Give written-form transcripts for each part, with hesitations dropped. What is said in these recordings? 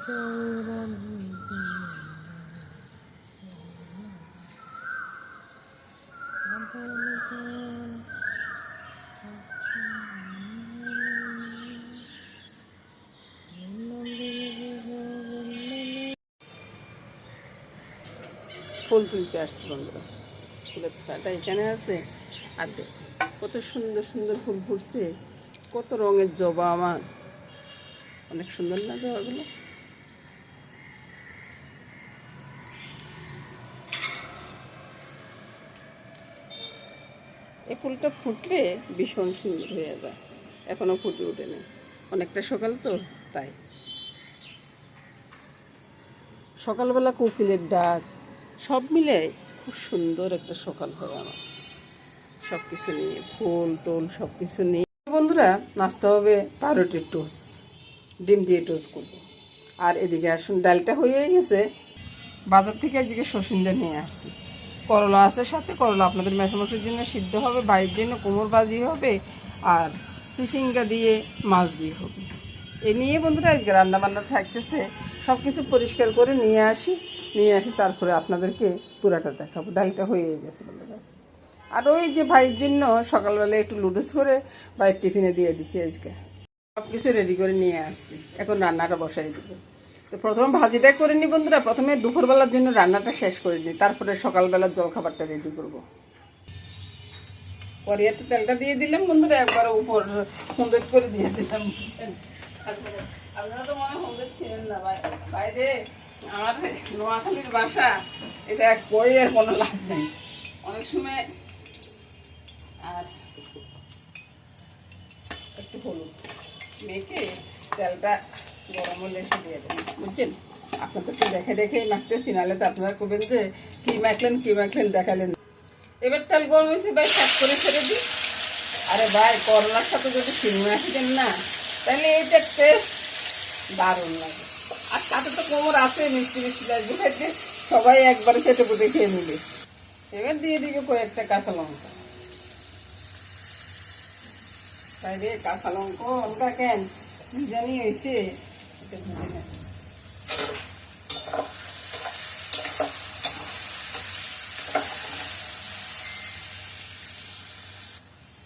ফুল তুলতে আসছি বন্ধুরা, ফুলের পাতা এখানে আছে। আর কত সুন্দর সুন্দর ফুল ফুটছে, কত রঙের জবা, আমার অনেক সুন্দর না জবাগুলো। এই ফুলটা ফুটলে ভীষণ সুন্দর হয়ে যায়, এখনো ফুটে ওঠেনি, অনেকটা সকাল তো তাই। সকালবেলা কোকিলের ডাক সব মিলে খুব সুন্দর একটা সকাল হয় আমার, সব কিছু নিয়ে ফুল টোল সব কিছু নিয়ে। বন্ধুরা, নাস্তা হবে পাউরুটির টোস্ট, ডিম দিয়ে টোস্ট করবো। আর এদিকে আসুন, ডালটা হয়ে গেছে, বাজার থেকে আজকে সসিন্দা নিয়ে আসছি। করলা আছে সাথে, করলা আপনাদের মেশামশের জন্য সিদ্ধ হবে, বাইরের জন্য কোমর ভাজি হবে, আর চিচিঙ্গা দিয়ে মাছ দিয়ে হবে। এ নিয়ে বন্ধুরা আজকে রান্নাবান্না থাকতেছে। সব কিছু পরিষ্কার করে নিয়ে আসি তারপরে আপনাদেরকে পুরাটা দেখাবো। ডালটা হয়ে গেছে বন্ধুরা। আর ওই যে ভাইয়ের জন্য সকালবেলা একটু লুডুস করে ভাইয়ের টিফিনে দিয়ে দিছি। আজকে সব কিছু রেডি করে নিয়ে আসছি, এখন রান্নাটা বসাই দেবো। তো প্রথমে ভাজিটা করে নিই বন্ধুরা, প্রথমে দুপুরবেলার জন্য রান্নাটা শেষ করে নিই, তারপরে সকালবেলার জলখাবারটা রেডি করবো। কড়াইতে তেলটা দিয়ে দিলাম বন্ধুরা, একবার উপর সুন্দর করে দিয়ে দিলাম। তারপরে আপনারা তো মনে সুন্দর ছিলেন না ভাই, বাইরে আমার নোয়াখালীর বাসা, এটা কই আর কোনো লাভ নেই অনেক সময়। আর একটু হলুদ মেখে তেলটা গরম হলে এসে দিয়ে দেবেন, বুঝছেন। আপনাদেরকে দেখে দেখেই মাখতেছি, নাহলে তো আপনারা করবেন যে কি মাখলেন দেখালেন। এবার তেল গরম হয়েছে ভাই, সাত করে ছেড়ে দিই। আরে ভাই, করলার সাথে যদি শিঙ মাখি দেন না, তাহলে এইটা টেস্ট দারুণ লাগে। আর তাতে তো কোমর আছে, মিষ্টি মিষ্টি লাগবে খেতে, সবাই একবারে চেটে পুটে খেয়ে নিবে। এবার দিয়ে দিবে কয়েকটা কাঁচা লঙ্কা। তাই রে, কাঁচা লঙ্কা কেন জানি হয়েছে, এটা বুঝে না।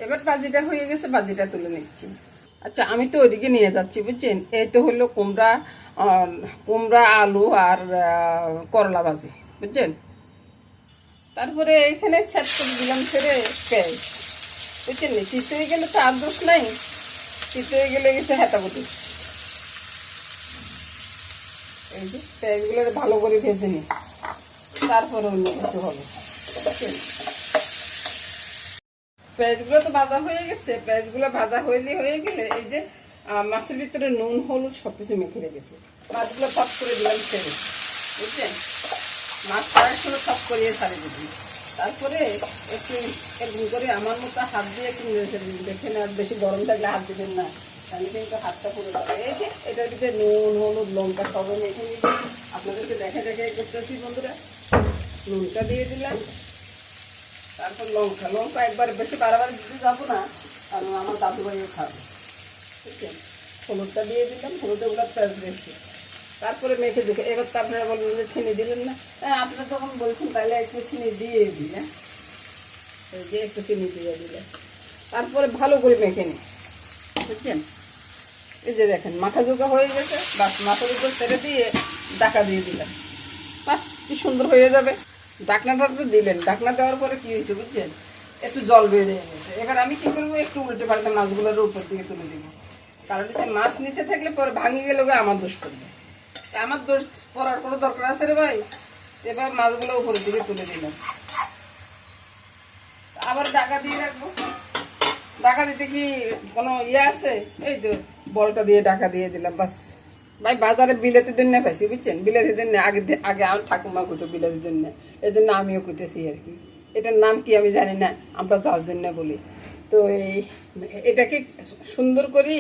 এবার ভাজিটা হয়ে গেছে, ভাজিটা তুলে নিচ্ছি। আচ্ছা, আমি তো ওইদিকে নিয়ে যাচ্ছি, বুঝছেন। এই তো হলো কুমড়া আলু আর করলা ভাজি, বুঝছেন। তারপরে এখানে ছেদ করে দিলাম ছেড়ে পেঁয়াজ, বুঝছেন। তিতে হয়ে গেলে তো আর দোষ নাই, তিতে হয়ে গেলে গেছে হেতাবতি। এই যে পেঁয়াজগুলো ভালো করে ভেজে নিই, তারপরে অন্য কিছু হবে, বুঝছেন। পেঁয়াজগুলো তো ভাজা হয়ে গেছে, পেঁয়াজগুলো ভাজা হয়ে গেলে এই যে মাছের ভিতরে নুন হলুদ সবকিছু মেখে রেখেছে, মাছগুলো সব করে দিলাম ছেড়ে, বুঝছেন। মাছ ছাড়ার সময় সব করিয়ে ছাড়ে দিবি। তারপরে একটু এরকম করে আমার মতো হাত দিয়ে একটু দেখেন, আর বেশি গরম থাকলে হাত দিবেন না, তাহলে কিন্তু হাতটা পুরো যাবে। এই যে এটার ভিতরে নুন হলুদ লঙ্কা সব মেখে নিয়ে আপনাদেরকে দেখে করতেছি বন্ধুরা। নুনটা দিয়ে দিলাম, তারপর লঙ্কা একবার বেশি বাড়াবাড়ি দিতে যাবো না, কারণ আমার দাদু ভাইও খাবে, বুঝছেন। হলুদটা দিয়ে দিলাম, হলুদে ওগুলো পেঁয়াজ বেশি। তারপরে মেখে দেখে, এবার তো আপনারা বলবেন যে চিনি দিলেন না। হ্যাঁ, আপনারা যখন বলছেন তাহলে একটু চিনি দিয়ে দিই, হ্যাঁ, দিয়ে একটু চিনি দিয়ে দিলে তারপরে ভালো করে মেখে নিই, বুঝছেন। এই যে দেখেন মাখা জোগা হয়ে গেছে, বাস মাথার উপর ছেড়ে দিয়ে ঢাকা দিয়ে দিলাম, বাহ কি সুন্দর হয়ে যাবে। ঢাকনাটা তো দিলেন, ঢাকনা দেওয়ার পরে কি হয়েছে বুঝছেন, একটু জল বেরিয়ে গেছে। এবার আমি কি করবো, একটু উল্টে পাল্টে মাছগুলোর উপর দিকে তুলে দিব, কারণ মাছ নিচে থাকলে পরে ভাঙিয়ে গেলে আমার দোষ করবে। আমার দোষ পড়ার কোনো দরকার আছে রে ভাই। এবার মাছগুলো উপরের দিকে তুলে দিলাম, আবার ঢাকা দিয়ে রাখবো। ঢাকা দিতে কি কোনো ইয়ে আছে, এই তো বলটা দিয়ে ঢাকা দিয়ে দিলাম, বাস। ভাই বাজারে বিলাতির জন্য পাইছি, বুঝছেন। বিলাতির জন্য আগে আমার ঠাকুমা কইতো বিলাতির জন্য, এই জন্য আমিও কইতেছি আর কি। এটার নাম কি আমি জানি না, আমরা যার জন্য বলি। তো এটাকে সুন্দর করে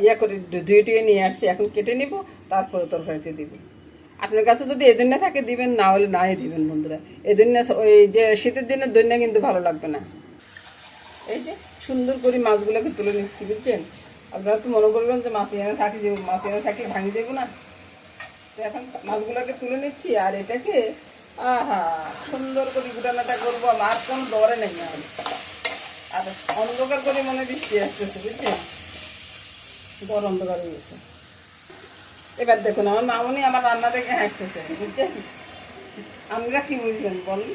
ইয়া করে ধুয়ে নিয়ে আসছি, এখন কেটে নিব, তারপরে তরকারিতে দিব। আপনার কাছে যদি এই জন্য থাকে দিবেন, না হলে নাই দিবেন বন্ধুরা। এই জন্য ওই যে শীতের দিনের দৈন্য কিন্তু ভালো লাগবে না। এই যে সুন্দর করে মাছগুলোকে তুলে নিচ্ছি, বুঝছেন। আপনারা তো মনে করবেন যে মাছ এনে থাকি দেবো, মাছ এনে থাকি ভাঙি দেবো না, তো এখন মাছগুলোকে তুলে নিচ্ছি আর এটাকে আহা সুন্দর করে গুটানাটা করবো, আমার কোন ডরে নেই। আর অন্ধকার করে মনে বৃষ্টি আসতেছে, বুঝছেন, বড় অন্ধকার হয়ে গেছে। এবার দেখুন আমার মামনি আমার রান্না দেখে হাসতেছে, বুঝছেন। আমরা কি বুঝলেন বলুন?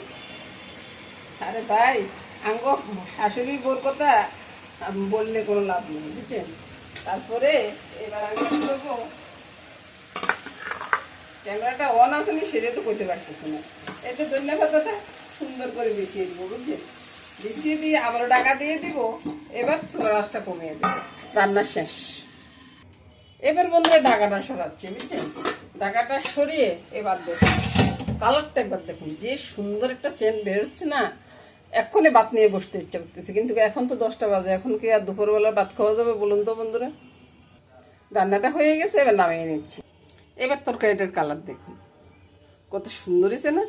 আরে ভাই, আঙ্গ শাশুড়ি বোর কথা বললে কোনো লাভ নেই, বুঝছেন। তারপরে এবার আমি কি করবো, ক্যামেরাটা অন আসেনি সেটা তো করতে পারতেছে না। এতে ধন্যবাদটা সুন্দর করে বিছিয়ে দিব, বুঝছেন। বিছিয়ে দিয়ে আবারও ঢাকা দিয়ে দিব। এবার চুলার আঁচটা কমিয়ে দেবো, রান্না শেষ। এবার বন্ধুরা ঢাকাটা সরাচ্ছি, বুঝছেন। ঢাকাটা সরিয়ে এবার দেখুন কালারটা, একবার দেখুন যে সুন্দর একটা সেন্ট বেরোচ্ছে না। এক্ষুনি ভাত নিয়ে বসতে ইচ্ছা করতেছে, কিন্তু এখন তো 10টা বাজে, এখন কি আর দুপুরবেলা ভাত খাওয়া যাবে বলুন তো বন্ধুরা। রান্নাটা হয়ে গেছে, এবার নামিয়ে নিচ্ছি। এবার তরকারিটার কালার দেখুন কত সুন্দর হয়েছে না।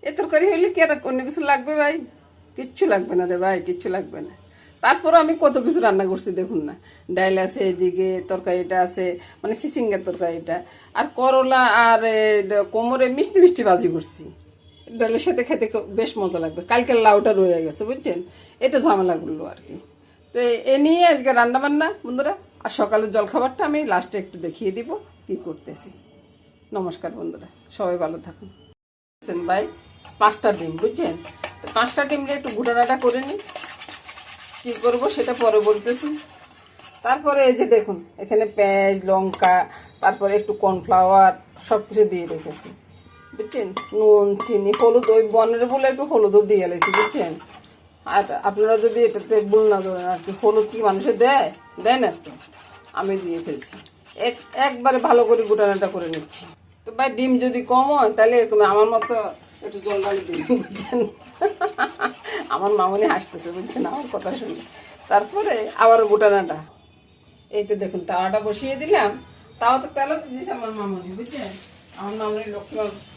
এ তরকারি হইলে কি আর অন্য কিছু লাগবে ভাই? কিচ্ছু লাগবে না রে ভাই, কিচ্ছু লাগবে না। তারপরও আমি কত কিছু রান্না করছি দেখুন না। ডাল আছে, এদিকে তরকারিটা আছে, মানে সিসিঙ্গার তরকারিটা, আর করলা আর কোমরে মিষ্টি মিষ্টি ভাজি করছি। ডালের সাথে খেতে বেশ মজা লাগবে। কালকের লাউটা রয়ে গেছে, বুঝছেন। এটা ঝামেলা করলো আর কি। তো এ নিয়ে আজকে রান্না বান্না বন্ধুরা। আর সকালের জলখাবারটা আমি লাস্টে একটু দেখিয়ে দিব কি করতেছি। নমস্কার বন্ধুরা, সবাই ভালো থাকুন। ভাই 5টা ডিম, বুঝছেন। তো 5টা ডিমটা একটু গুটানাটা করে নিই, কী করবো সেটা পরে বলতেছি। তারপরে এই যে দেখুন এখানে পেঁয়াজ, লঙ্কা, তারপরে একটু কর্নফ্লাওয়ার সব কিছু দিয়ে রেখেছি, বুঝছেন। নুন, চিনি, হলুদ, ওই বনের বলে একটু হলুদও দিয়ে গেলেছি, বুঝছেন। আর আপনারা যদি এটাতে ভুল না ধরেন আর কি, হলুদ কি মানুষে দেয় দেয় না, তো আমি দিয়ে ফেলছি। একবারে ভালো করে গুটানাটা করে নিচ্ছি। তো ভাই ডিম যদি কম হয় তাহলে আমার মতো একটু জল ডালি দিন, বুঝছেন। আমার মামনি হাসতেছে, বুঝছেন, আমার কথা শুনে। তারপরে আবার গুটানাটা, এই তো দেখুন তাওয়াটা বসিয়ে দিলাম। তাও তো তেলও দিয়েছে আমার মামনি, বুঝছেন। আমার মামনি লক্ষ্মী।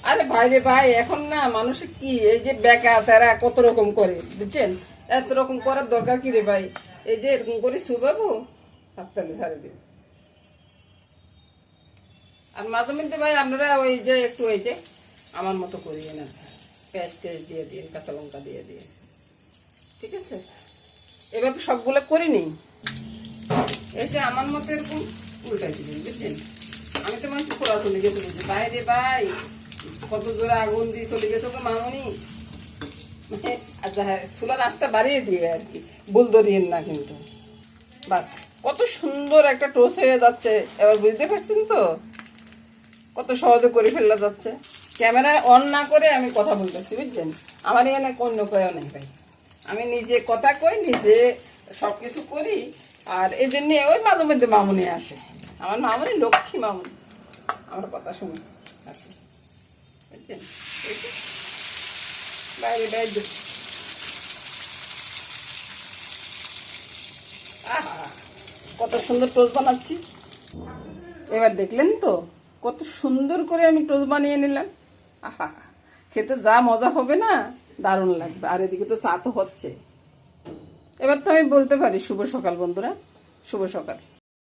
আরে ভাই রে ভাই, এখন না মানুষ কি এই যে বেকা তেরা কত রকম করে, বুঝছেন। এত রকম করার দরকার কি রে ভাই? এই যে এরকম করে শুবাবো, হাত তালে ছাড়ে দিন। আর মাঝে মধ্যে ভাই আপনারা ওই যে একটু ওই যে আমার মতো করিয়ে না, পেঁয়াজ টেস্ট দিয়ে দিন, কাঁচা লঙ্কা দিয়ে দিয়ে, ঠিক আছে। এভাবে সবগুলো করে নিই। এই যে আমার মতো এরকম উল্টাই দিবেন, বুঝছেন। আমি তো মানুষ খোলা চলে গেছে, বুঝছি বাইরে ভাই কত জোরে আগুন দিয়ে চলে গেছে ওকে মামনি। আচ্ছা হ্যাঁ, চুলার আঁচটা বাড়িয়ে দিয়ে আর কি, বুল ধরিয়েন না কিন্তু। বাস কত সুন্দর একটা টোস্ট হয়ে যাচ্ছে, এবার বুঝতে পারছেন তো কত সহজে করে ফেলা যাচ্ছে। ক্যামেরা অন না করে আমি কথা বলতেছি, বুঝছেন। আমার এখানে অন্য কেউ নেই ভাই, আমি নিজে কথা কই, নিজে সব কিছু করি। আর এই জন্য ওই মাঝে মধ্যে মামুনি আসে, আমার মামুনি লক্ষ্মী মামুনি, আমার কথা শুনে আসে, বুঝছেন। বাইরে বাইরে আহা কত সুন্দর টোস্ট বানাচ্ছি। এবার দেখলেন তো কত সুন্দর করে আমি টোস্ট বানিয়ে নিলাম। আহা খেতে যা মজা হবে না, দারুণ লাগবে। আর এদিকে তো চা তো হচ্ছে। এবার তো আমি বলতে পারি শুভ সকাল বন্ধুরা, শুভ সকাল।